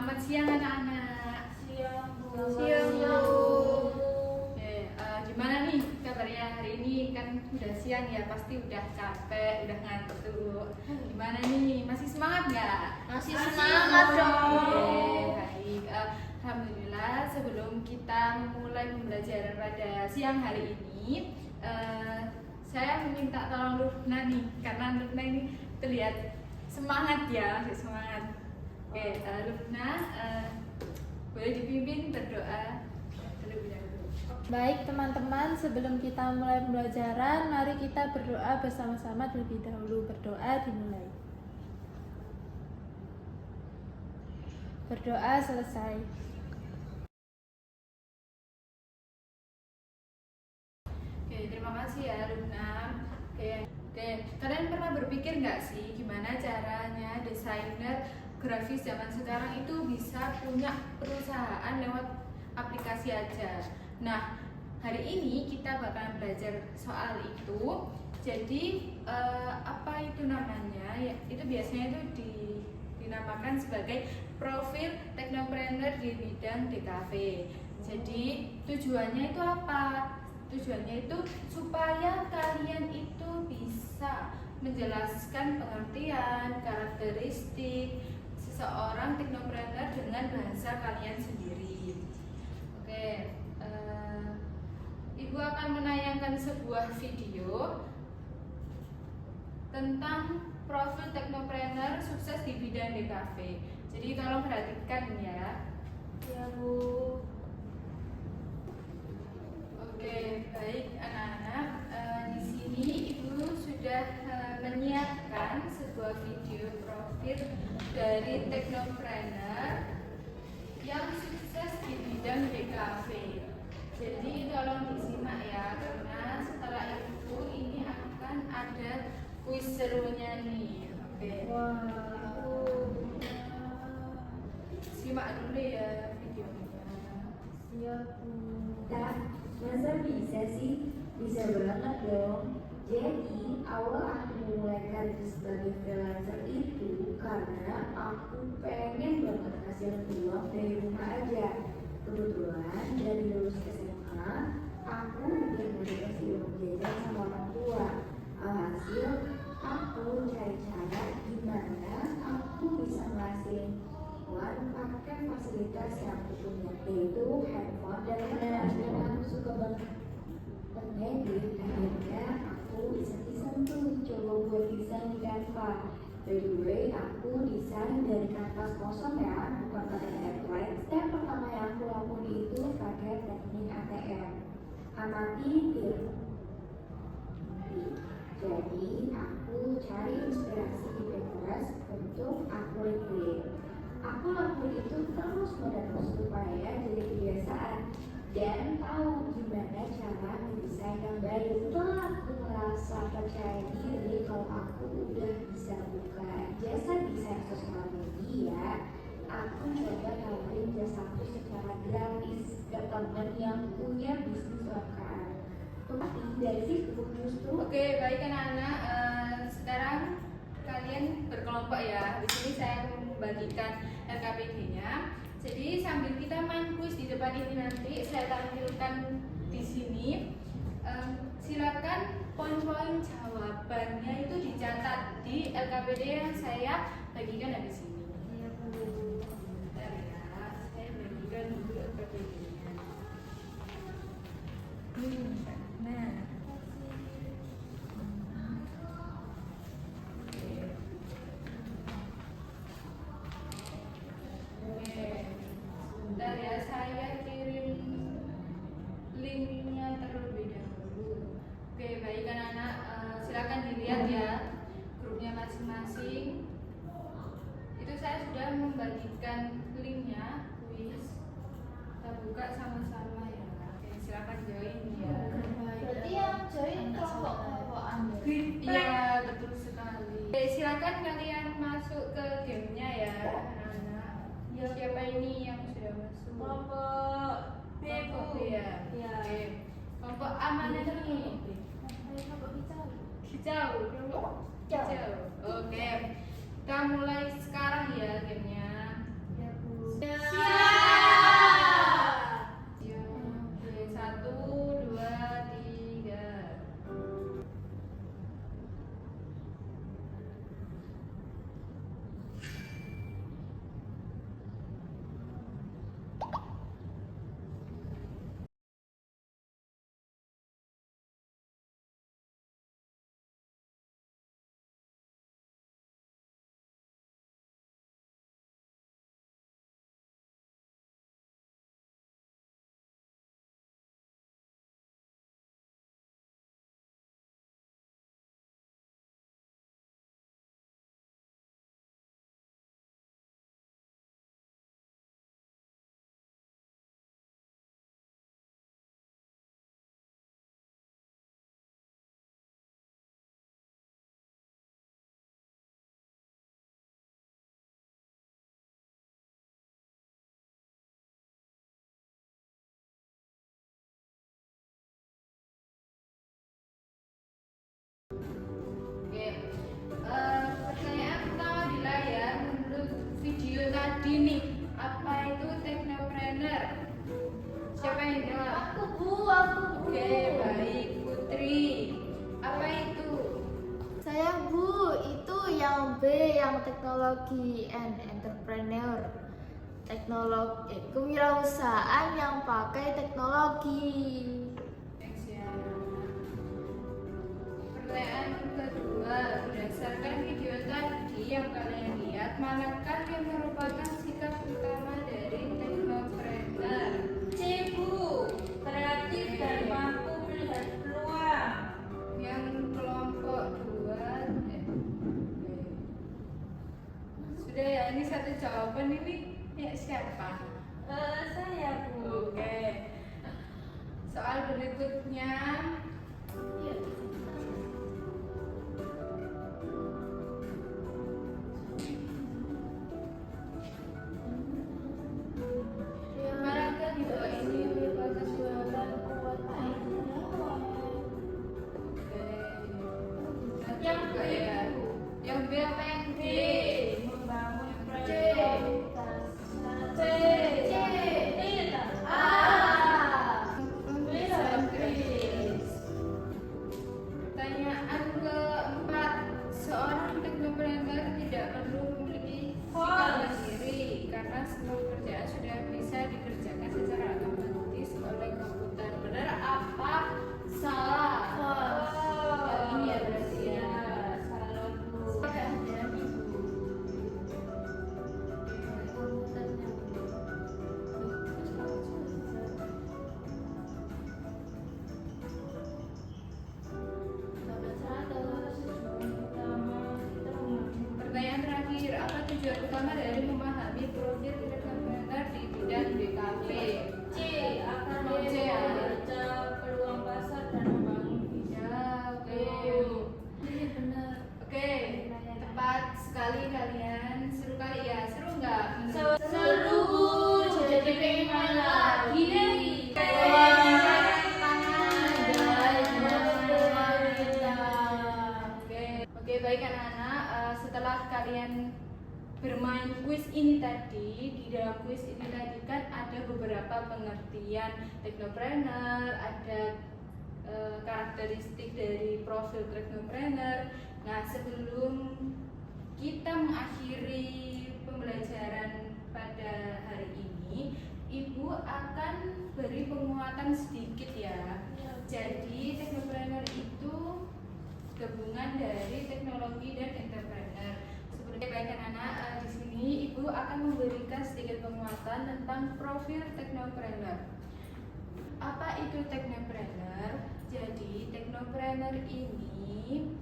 Selamat siang anak-anak. Siang, Bu. Siang, Bu. Oke, Gimana nih kabarnya hari ini? Kan udah siang ya, pasti udah capek, udah ngantuk. Gimana nih? Masih semangat nggak? Masih semangat dong. Oke, baik. Alhamdulillah sebelum kita memulai pembelajaran pada siang hari ini, saya meminta tolong Lufna nih, karena Lufna ini terlihat semangat ya, masih semangat. Oke, Lufna, boleh dipimpin berdoa terlebih dahulu. Baik teman-teman, sebelum kita mulai pembelajaran, mari kita berdoa bersama-sama terlebih dahulu. Berdoa dimulai. Berdoa selesai. Oke, terima kasih ya Lufna. Oke, kalian pernah berpikir nggak sih gimana caranya desainer grafis zaman sekarang itu bisa punya perusahaan lewat aplikasi aja? Nah, hari ini kita bakalan belajar soal itu. Jadi apa itu namanya? Ya, itu biasanya itu dinamakan sebagai profil teknopreneur di bidang DKV. Jadi tujuannya itu apa? Tujuannya itu supaya kalian itu bisa menjelaskan pengertian, karakteristik seseorang teknopreneur dengan bahasa kalian sendiri. Oke, Ibu akan menayangkan sebuah video tentang profil teknopreneur sukses di bidang DKV. Jadi tolong perhatikan ya. Ya, Bu. Oke, baik anak-anak. Di sini Ibu sudah menyiapkan sebuah video profil dari teknopreneur yang sukses di bidang DKV. Jadi tolong disimak ya, karena setelah itu ini akan ada kuis serunya nih. Oke. Simak dulu ya videonya. Siap, Bu. Masa bisa sih? Bisa banget dong. Jadi awal aku memulai karir sebagai freelancer itu karena aku pengen banget hasil uang dari rumah aja. Kebetulan dari lulus SMA, aku bikin motivasi uang jajan sama orang tua. Alhasil, aku cari cara gimana aku bisa ngasihin uang pakai fasilitas yang aku punya, yaitu handphone dan kendaraan yang aku suka banget. Jadi akhirnya aku iseng-iseng tuh coba buat desain di Canva. By the way, aku desain dari kanvas kosong ya, bukan pakai template. Step pertama yang aku lakukan itu pakai teknik ATM. Amati, tiru. Jadi aku cari inspirasi di Pinterest untuk aku recreate. Aku lakukan itu terus menerus supaya jadi kebiasaan dan tahu gimana cara mendesain yang baik. Setelah aku merasa percaya diri kalau aku udah bisa buka jasa desain sosial media, aku coba tawarin jasaku secara gratis ke teman yang punya bisnis UMKM. Tapi dari situ justru Oke, baik anak-anak. Sekarang kalian berkelompok ya. Di sini saya membagikan LKPD-nya. Jadi sambil kita main kuis di depan ini nanti saya tampilkan di sini. Silakan poin-poin jawabannya itu dicatat di LKPD yang saya bagikan di sini. Iya, Bu. Bentar ya, saya bagikan dulu LKPD-nya. Nah. Oke, sebentar ya, saya kirim linknya terlebih dahulu. Oke, baik anak-anak, silakan dilihat ya grupnya masing-masing. Itu saya sudah membagikan linknya kuis. Kita buka sama-sama ya. Oke, silakan join ya. Berarti yang join kelompok-kelompokan. Iya, betul sekali. Oke, silakan kalian masuk ke gamenya ya anak-anak. Siapa ini yang sudah masuk? Kelompok B, Bu. Kelompok B ya. Iya. Oke. Kelompok A mana nih? Kelompok hijau. Hijau. Kelompok hijau. Oke. Kita mulai sekarang ya gamenya. Ya, Bu. B. Oke, 1, 2, 3. Oke, pertanyaan pertama di layar, menurut video tadi nih, apa itu teknopreneur? Siapa yang jawab? Aku bu, aku bu. Oke, baik. Putri, apa itu? Saya bu, itu yang B, yang teknologi and entrepreneur. Teknologi, kewirausahaan yang pakai teknologi. Next ya. Pertanyaan kedua, berdasarkan video tadi yang kalian lihat, manakah yang merupakan sikap utama dari teknopreneur? C, Bu. Kreatif dan mampu melihat peluang. Yang kelompok dua, sudah ya, ini satu jawaban ini ya siapa? Saya, Bu. Oke. Soal berikutnya, manakah di bawah ini merupakan jawaban? Yang B ya. Yang B apa yang D? Membangun C. proyek. C. A. Pertanyaan keempat, seorang teknopreneur tidak perlu memiliki sikap mandiri karena semua pekerjaan sudah bisa dikerjakan secara otomatis oleh komputer. Benar apa salah? Yang ini ya berarti ya. Salah, Bu. Pertanyaan terakhir, apa tujuan utama dari memahami profil teknopreneur di bidang DKP? C. Akan C ya. membaca peluang pasar dan membangun bisnis. Ya, oke. Ini benar. Oke, tepat sekali kalian. Seru kali ya, seru nggak? Seru bu, jadi pengen main lagi nih. Oke, baik anak-anak. Setelah kalian bermain kuis ini tadi, di dalam kuis ini tadi kan ada beberapa pengertian teknopreneur, ada karakteristik dari profil teknopreneur. Nah, sebelum kita mengakhiri pembelajaran pada hari ini, Ibu akan beri penguatan sedikit ya. Jadi, teknopreneur itu gabungan dari teknologi dan entrepreneur. Seperti baik anak-anak, di sini Ibu akan memberikan sedikit penguatan tentang profil teknopreneur. Apa itu teknopreneur? Jadi, teknopreneur ini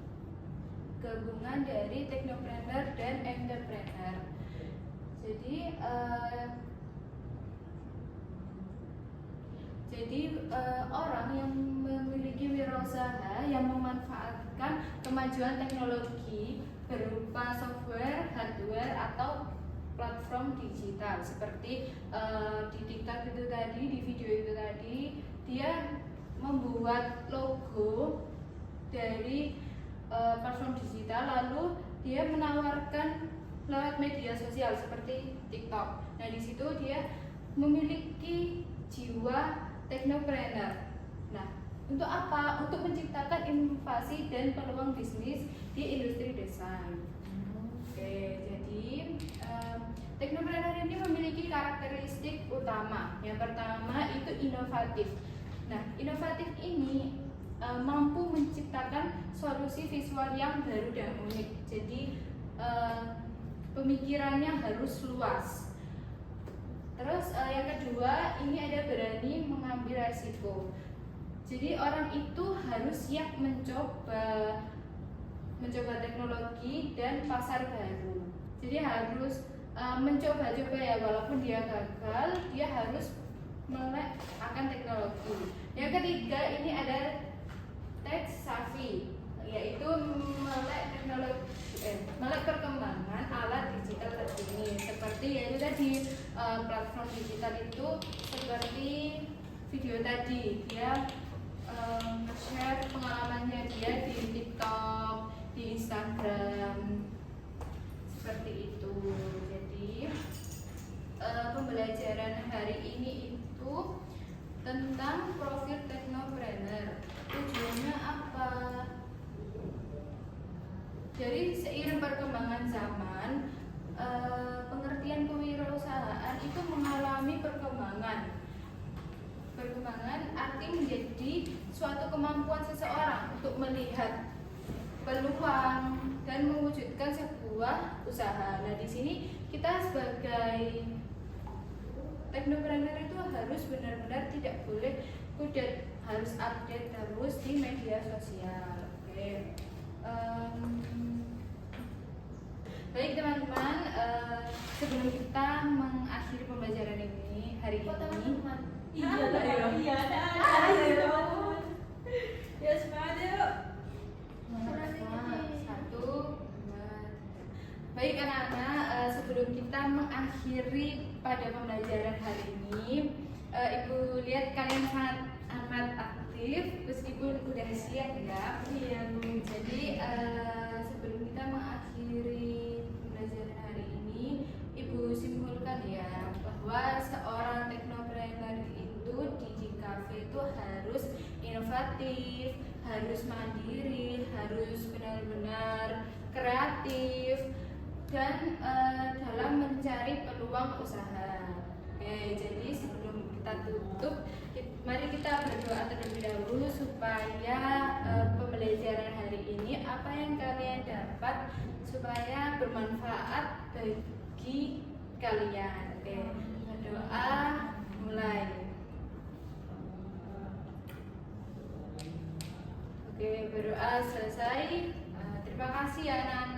gabungan dari teknopreneur dan entrepreneur. Jadi orang yang memiliki wirausaha yang memanfaatkan kemajuan teknologi berupa software, hardware atau platform digital seperti di TikTok itu tadi, di video itu tadi, dia membuat logo dari platform digital, lalu dia menawarkan lewat media sosial seperti TikTok. Nah, di situ dia memiliki jiwa teknopreneur. Nah, untuk apa? Untuk menciptakan inovasi dan peluang bisnis di industri desain. Oke, jadi teknopreneur ini memiliki karakteristik utama. Yang pertama itu inovatif. Nah, inovatif ini mampu menciptakan solusi visual yang baru dan unik. Jadi pemikirannya harus luas. Terus yang kedua ini ada berani mengambil resiko. Jadi orang itu harus siap mencoba teknologi dan pasar baru. Jadi harus mencoba-coba ya, walaupun dia gagal, dia harus melek akan teknologi. Yang ketiga ini ada tech savvy, yaitu melek perkembangan alat digital terkini, seperti yaitu tadi platform digital itu seperti video tadi, dia share pengalamannya dia di TikTok, di Instagram, seperti itu. Jadi pembelajaran hari ini itu tentang profil teknopreneur. Tujuannya apa? Jadi seiring perkembangan zaman, pengertian kewirausahaan itu mengalami perkembangan. Perkembangan arti menjadi suatu kemampuan seseorang untuk melihat peluang dan mewujudkan sebuah usaha. Nah, di sini kita sebagai teknopreneur itu harus benar-benar tidak boleh kudet, harus update terus di media sosial. Oke. Baik teman-teman, sebelum kita mengakhiri pembelajaran ini hari ini, Iya, ada. Ya, semangat yuk. Satu, dua, tiga. Baik anak-anak, sebelum kita mengakhiri pada pembelajaran hari ini, Ibu lihat kalian sangat amat aktif meskipun udah siap ya. Iya Bu. Jadi sebelum kita mengakhiri pembelajaran hari ini, Ibu simpulkan ya bahwa seorang teknopreneur itu di Cafe itu harus inovatif, harus mandiri, harus benar-benar kreatif dan dalam mencari peluang usaha. Oke, jadi sebelum kita tutup, mari kita berdoa terlebih dahulu supaya pembelajaran hari ini apa yang kalian dapat supaya bermanfaat bagi kalian. Oke, berdoa mulai. Oke, berdoa selesai. Terima kasih ya anak-anak.